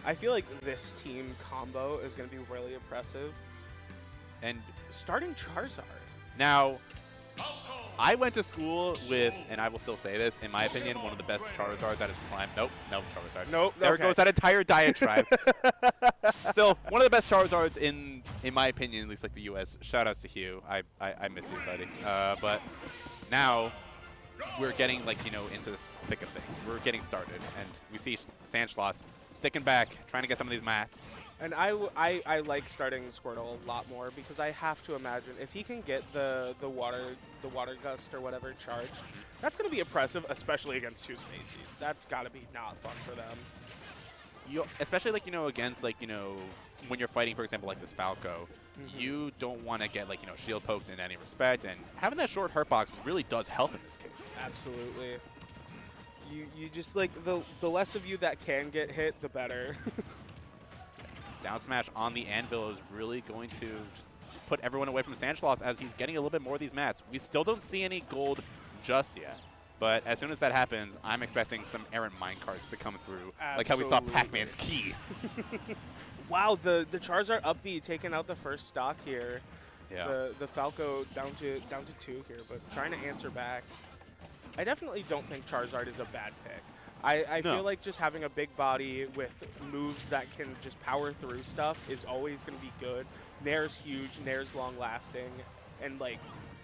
I feel like this team combo is going to be really impressive. And Starting Charizard. now, I went to school with, and I will still say this, in my opinion, one of the best Charizards at his prime. Nope, no Charizard. Nope. There okay. goes that entire diatribe. Still, one of the best Charizards in my opinion, at least like the U.S. Shout outs to Hugh. I miss you, buddy. But now we're getting into this thick of things. We're getting started, and we see Sandschloss sticking back, trying to get some of these mats. And I like starting Squirtle a lot more because I have to imagine if he can get the water gust or whatever charged, that's going to be impressive, especially against two Spacies. That's got to be not fun for them. Especially against when you're fighting, for example, like this Falco, you don't want to get shield poked in any respect, and having that short hurt box really does help in this case. Absolutely. You just the less of you that can get hit, the better. Down smash on the anvil is really going to just put everyone away from Sandschloss as he's getting a little bit more of these mats. We still don't see any gold just yet, but as soon as that happens, I'm expecting some errant minecarts to come through, like how we saw Pac-Man's key. Wow, the Charizard up B taking out the first stock here. Yeah. The Falco down to 2 here, but trying to answer back. I definitely don't think Charizard is a bad pick. I feel like just having a big body with moves that can just power through stuff is always going to be good. Nair's huge, Nair's long-lasting, and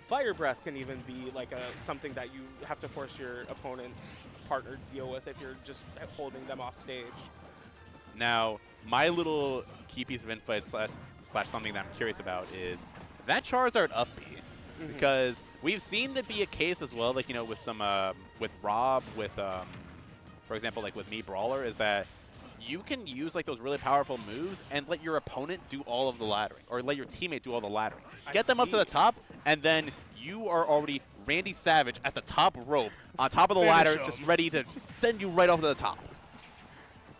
Fire Breath can even be something that you have to force your opponent's partner to deal with if you're just holding them off stage. Now, my little key piece of info slash something that I'm curious about is that Charizard up B. Because we've seen that be a case as well, with some, with Rob, with, for example, with me Brawler, is that you can use those really powerful moves and let your opponent do all of the laddering, or let your teammate do all the laddering. Get them up to the top, and then you are already Randy Savage at the top rope, on top of the ladder, just ready to send you right off to the top.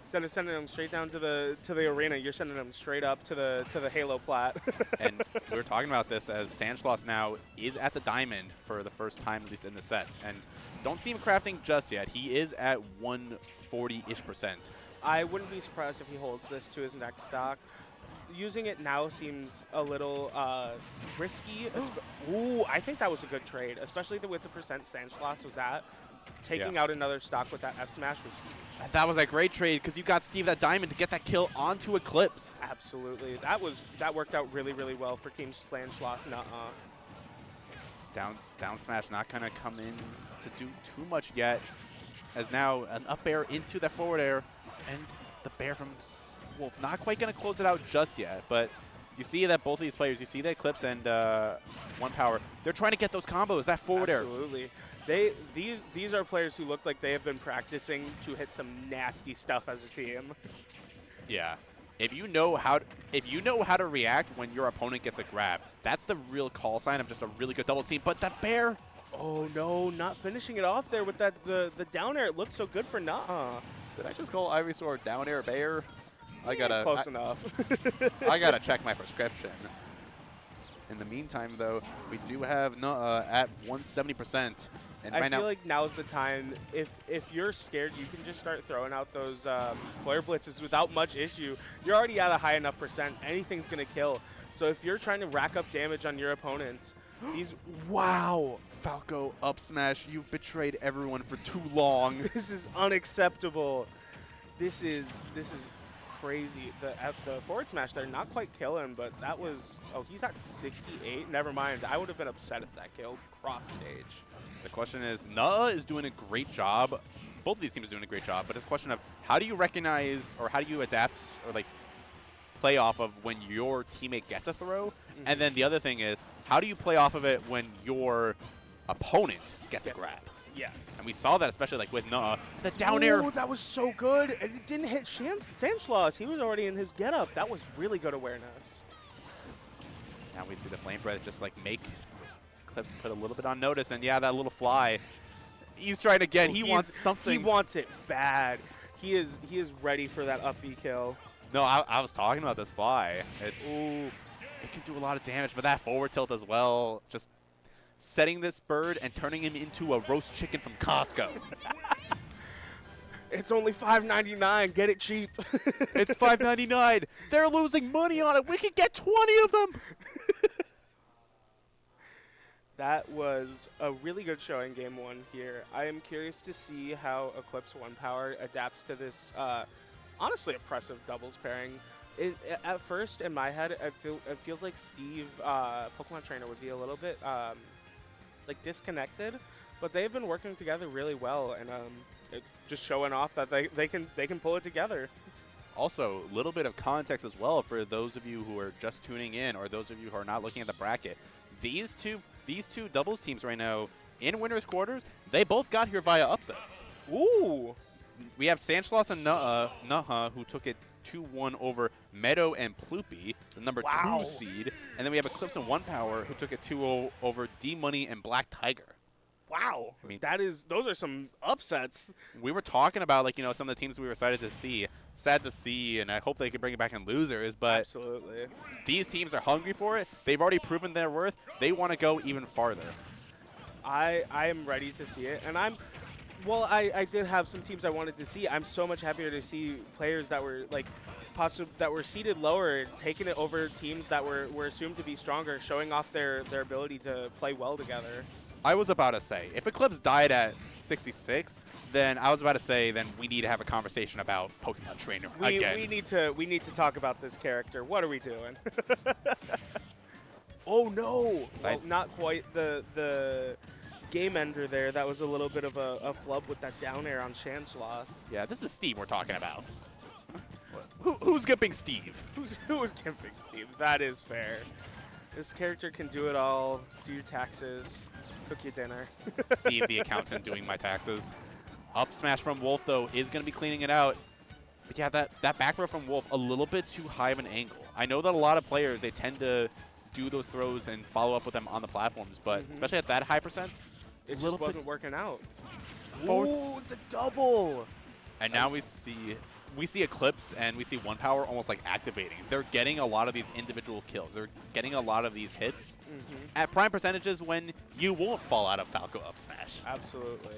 Instead of sending them straight down to the arena, you're sending them straight up to the Halo plat. And we were talking about this as Sandschloss now is at the diamond for the first time, at least in the set. And don't see him crafting just yet. He is at 140-ish%. I wouldn't be surprised if he holds this to his next stock. Using it now seems a little risky. Ooh, I think that was a good trade, especially with the percent Sandschloss was at. Taking out another stock with that F smash was huge. That was a great trade because you got Steve that diamond to get that kill onto Eclipz. Absolutely. That worked out really, really well for Team Sandschloss. Down smash not going to come in to do too much yet, as now an up air into that forward air, and the bear from Wolf not quite going to close it out just yet, but you see that both of these players, you see the Eclipz and OnePower, they're trying to get those combos, that forward air. Absolutely. These are players who look like they have been practicing to hit some nasty stuff as a team. Yeah. If you know how to react when your opponent gets a grab, that's the real call sign of just a really good double team. But that bear, oh no, not finishing it off there with that the down air. It looked so good for Nuhuh. Did I just call Ivysaur down air bear? Close enough. I gotta check my prescription. In the meantime, though, we do have Nuhuh at 170%. And I feel like now's the time. If you're scared, you can just start throwing out those flare blitzes without much issue. You're already at a high enough percent. Anything's gonna kill. So if you're trying to rack up damage on your opponents, wow, Falco up smash. You've betrayed everyone for too long. This is unacceptable. This is crazy. The forward smash there, not quite killing, but that was, oh, he's at 68. Never mind. I would have been upset if that killed cross stage. The question is, Nuhuh is doing a great job. Both of these teams are doing a great job, but it's a question of how do you recognize or how do you adapt or play off of when your teammate gets a throw? And then the other thing is, how do you play off of it when your opponent gets a grab? Yes. And we saw that especially with Nuhuh. The down air. Oh, that was so good. And it didn't hit Sandschloss. He was already in his getup. That was really good awareness. Now we see the Flame Breath just make Eclipz put a little bit on notice. And yeah, that little fly. He's trying again. He wants something. He wants it bad. He is ready for that up B kill. No, I was talking about this fly. It can do a lot of damage, but that forward tilt as well, just setting this bird and turning him into a roast chicken from Costco. It's only $5.99. Get it cheap. It's $5.99. They're losing money on it. We could get 20 of them. That was a really good showing game one here. I am curious to see how Eclipz OnePower adapts to this honestly oppressive doubles pairing. At first, in my head, it feels like Steve, Pokemon Trainer, would be a little bit like disconnected, but they've been working together really well, and just showing off that they can pull it together. Also, a little bit of context as well for those of you who are just tuning in, or those of you who are not looking at the bracket. These two doubles teams right now in winners quarters, they both got here via upsets. Ooh! We have Sandschloss and Nuhuh, who took it 2-1 over Meadow and Ploopy, the number 2 seed. And then we have Eclipz and OnePower, who took it 2-0 over D-Money and Black Tiger. Wow. I mean, those are some upsets. We were talking about, like, some of the teams we were excited to see. Sad to see, and I hope they can bring it back in losers, but absolutely, these teams are hungry for it. They've already proven their worth. They want to go even farther. I am ready to see it, and I did have some teams I wanted to see. I'm so much happier to see players that were like that were seated lower, taking it over teams that were assumed to be stronger, showing off their ability to play well together. I was about to say, if Eclipz died at 66, then I was about to say, then we need to have a conversation about Pokemon Trainer again. We need to talk about this character. What are we doing? Oh no! Well, not quite the game ender there. That was a little bit of a flub with that down air on Sandschloss. Yeah, this is Steve we're talking about. Who's gimping Steve? Who's gimping Steve? That is fair. This character can do it all. Do your taxes. Cook your dinner. Steve, the accountant, doing my taxes. Up smash from Wolf, though, is going to be cleaning it out. But yeah, that back throw from Wolf, a little bit too high of an angle. I know that a lot of players, they tend to do those throws and follow up with them on the platforms, but especially at that high percent, it just wasn't working out. Ooh, the double! And now we see Eclipz and we see OnePower almost like activating. They're getting a lot of these individual kills. They're getting a lot of these hits at prime percentages when you won't fall out of Falco up smash. Absolutely.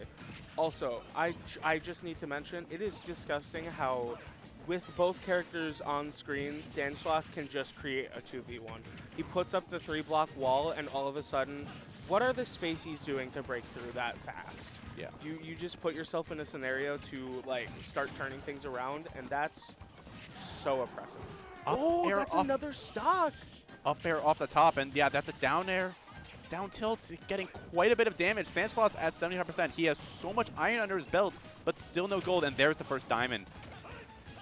Also, I just need to mention, it is disgusting how with both characters on screen, Sandschloss can just create a 2v1. He puts up the 3-block wall, and all of a sudden, what are the spacies doing to break through that fast? Yeah. You just put yourself in a scenario to like start turning things around, and that's so oppressive. Oh, that's another stock. Up air off the top, and yeah, that's a down air. Down tilt, getting quite a bit of damage. Sandschloss at 75%. He has so much iron under his belt, but still no gold, and there's the first diamond.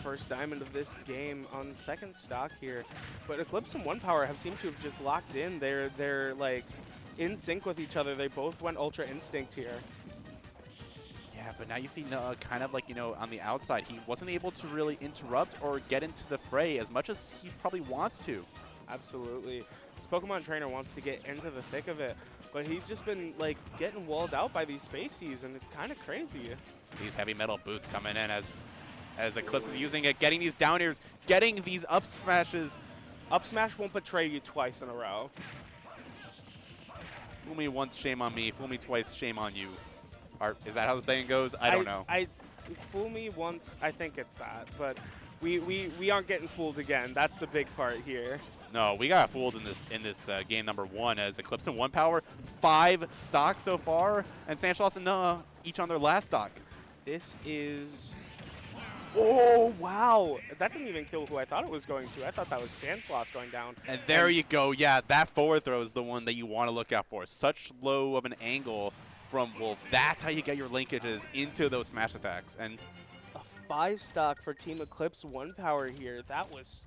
First diamond of this game on second stock here. But Eclipz and OnePower have seemed to have just locked in. They're like in sync with each other. They both went Ultra Instinct here. Yeah, but now you see kind of like, on the outside, he wasn't able to really interrupt or get into the fray as much as he probably wants to. Absolutely. This Pokemon Trainer wants to get into the thick of it, but he's just been like getting walled out by these spacies, and it's kind of crazy. These heavy metal boots coming in as Eclipz is using it, getting these down airs, getting these up smashes. Up smash won't betray you twice in a row. Fool me once, shame on me. Fool me twice, shame on you. Is that how the saying goes? I don't know. Fool me once, I think it's that, but we aren't getting fooled again. That's the big part here. No, we got fooled in this game number 1 as Eclipz and OnePower, 5 stocks so far, and Sandschloss and Nuhuh each on their last stock. This is... Oh, wow. That didn't even kill who I thought it was going to. I thought that was Sandschloss going down. And there you go. Yeah, that forward throw is the one that you want to look out for. Such low of an angle from Wolf. That's how you get your linkages into those smash attacks. And a 5 stock for Team Eclipz OnePower here. That was...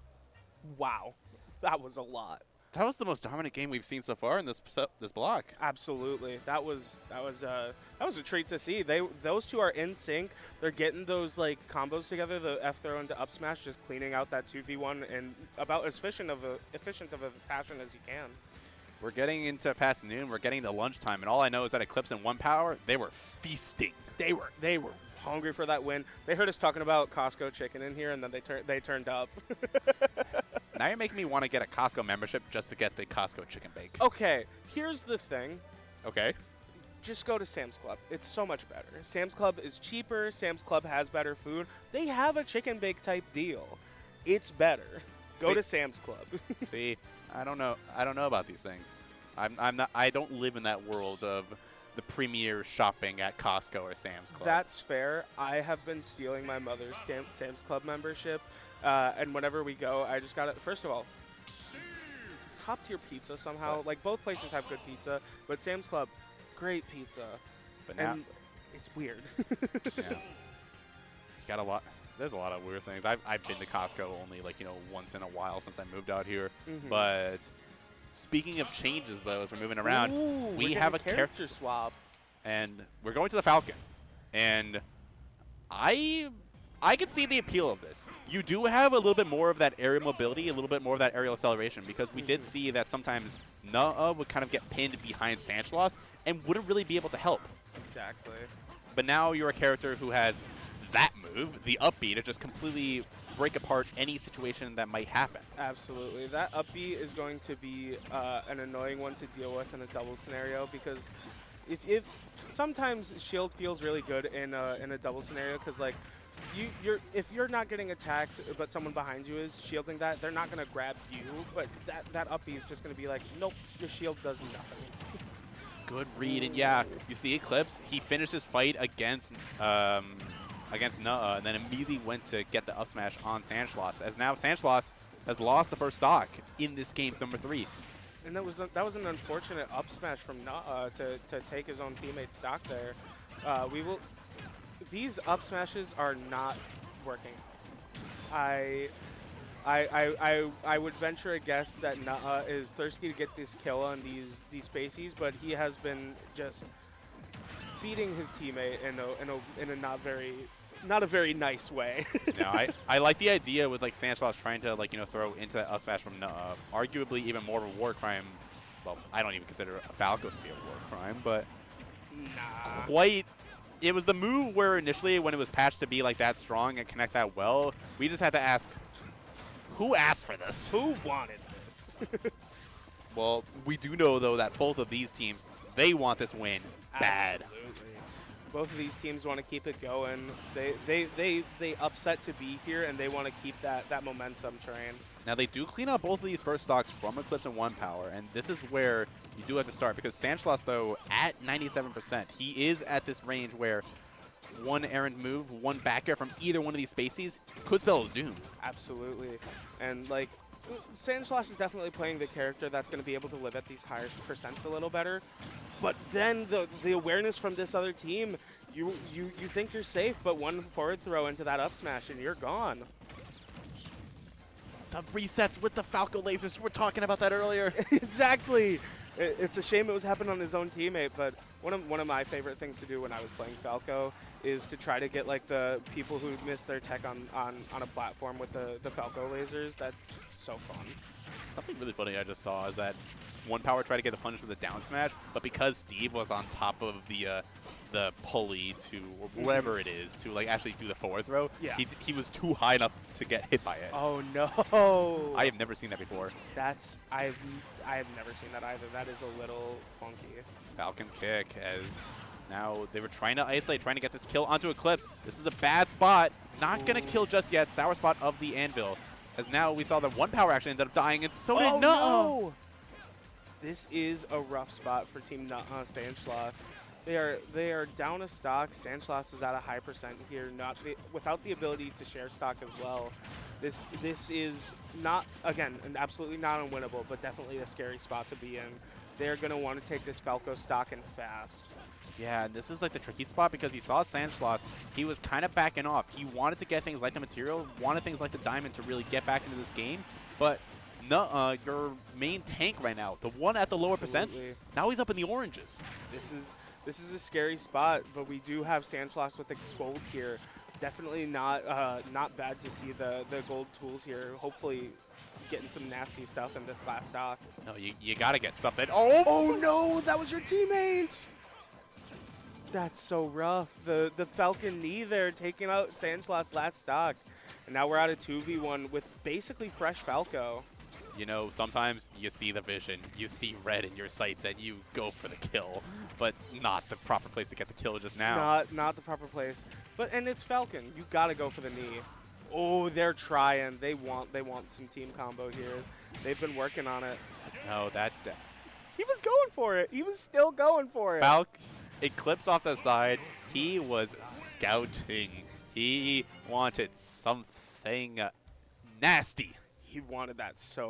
Wow. That was a lot. That was the most dominant game we've seen so far in this block. Absolutely, that was a treat to see. Those two are in sync. They're getting those like combos together. The F throw into up smash, just cleaning out that 2v1 and about as efficient of a fashion as you can. We're getting into past noon. We're getting to lunchtime, and all I know is that Eclipz and OnePower, they were feasting. They were hungry for that win. They heard us talking about Costco chicken in here, and then they turned up. Now you're making me want to get a Costco membership just to get the Costco chicken bake. Okay, here's the thing. Okay. just go to Sam's Club. It's so much better. Sam's Club is cheaper. Sam's Club has better food. They have a chicken bake type deal. It's better. Go to Sam's Club. See, I don't know about these things. I don't live in that world of the premier shopping at Costco or Sam's Club. That's fair. I have been stealing my mother's Sam's Club membership, and whenever we go, I just got it. First of all, top tier pizza somehow. Like, both places have good pizza, but Sam's Club, great pizza. But now, and it's weird. yeah. You got a lot. There's a lot of weird things. I've been to Costco only once in a while since I moved out here. But speaking of changes, though, as we're moving around, we have a character swap, and we're going to the Falcon. And I can see the appeal of this. You do have a little bit more of that aerial mobility, a little bit more of that aerial acceleration, because we did see that sometimes Nuhuh would kind of get pinned behind Sandschloss and wouldn't really be able to help. Exactly. But now you're a character who has that move, the up B, to just completely break apart any situation that might happen. Absolutely. That up B is going to be an annoying one to deal with in a double scenario, because if sometimes shield feels really good in a double scenario, because like if you're not getting attacked but someone behind you is shielding that, they're not going to grab you, but that up B is just going to be like, nope, your shield does nothing. Good read. And yeah, you see Eclipz, he finished his fight against Nuhuh and then immediately went to get the up smash on Sandschloss, as now Sandschloss has lost the first stock in this game, number 3. And that was an unfortunate up smash from Nuhuh to take his own teammate's stock there. These up smashes are not working. I would venture a guess that Nuhuh is thirsty to get this kill on these spacies, but he has been just beating his teammate in a not a very nice way. No, I like the idea with like Sandschloss trying to throw into that up smash from Nuhuh. Arguably even more of a war crime. Well, I don't even consider a Falco to be a war crime, but quite. It was the move where initially when it was patched to be like that strong and connect that well, we just had to ask, who asked for this? Who wanted this? Well, we do know though that both of these teams, they want this win bad. Absolutely. Both of these teams want to keep it going. They upset to be here, and they want to keep that momentum train. Now they do clean up both of these first stocks from Eclipz and OnePower, and this is where you do have to start, because Sandschloss, though, at 97%, he is at this range where one errant move, one back air from either one of these spacies could spell his doom. Absolutely. And like, Sandschloss is definitely playing the character that's going to be able to live at these higher percents a little better. But then the awareness from this other team, you think you're safe, but one forward throw into that up smash and you're gone. The resets with the Falco lasers, we were talking about that earlier. Exactly. It's a shame it was happening on his own teammate, but one of my favorite things to do when I was playing Falco is to try to get like the people who miss their tech on a platform with the Falco lasers. That's so fun. Something really funny I just saw is that OnePower tried to get the punish with a down smash, but because Steve was on top of the pulley to or whatever it is to like actually do the forward throw, yeah, he was too high enough to get hit by it. Oh no! I have never seen that before. I have never seen that either. That is a little funky. Falcon kick, as now they were trying to isolate, trying to get this kill onto Eclipz. This is a bad spot. Not going to kill just yet. Sour spot of the anvil. As now we saw that OnePower actually ended up dying, and so did Nuhuh. No! This is a rough spot for Team Nuhuh Sandschloss. They are down a stock. Sandschloss is at a high percent here, without the ability to share stock as well. This is not, again, absolutely not unwinnable, but definitely a scary spot to be in. They're going to want to take this Falco stock and fast. Yeah, this is like the tricky spot because you saw Sandschloss, he was kind of backing off. He wanted to get things like the material, wanted things like the diamond to really get back into this game, but Nuhuh, your main tank right now, the one at the lower percent, now he's up in the oranges. This is a scary spot, but we do have Sandschloss with the gold here. Definitely not bad to see the gold tools here. Hopefully getting some nasty stuff in this last stock. No, you got to get something. Oh no, that was your teammate. That's so rough. The Falcon knee there taking out Sandschloss last stock. And now we're at a 2v1 with basically fresh Falco. You know, sometimes you see the vision, you see red in your sights, and you go for the kill. but not the proper place to get the kill just now. Not the proper place. And it's Falcon. You got to go for the knee. Oh, they're trying. They want some team combo here. They've been working on it. No, that... He was going for it. He was still going for it. Eclipz off the side. He was scouting. He wanted something nasty. He wanted that so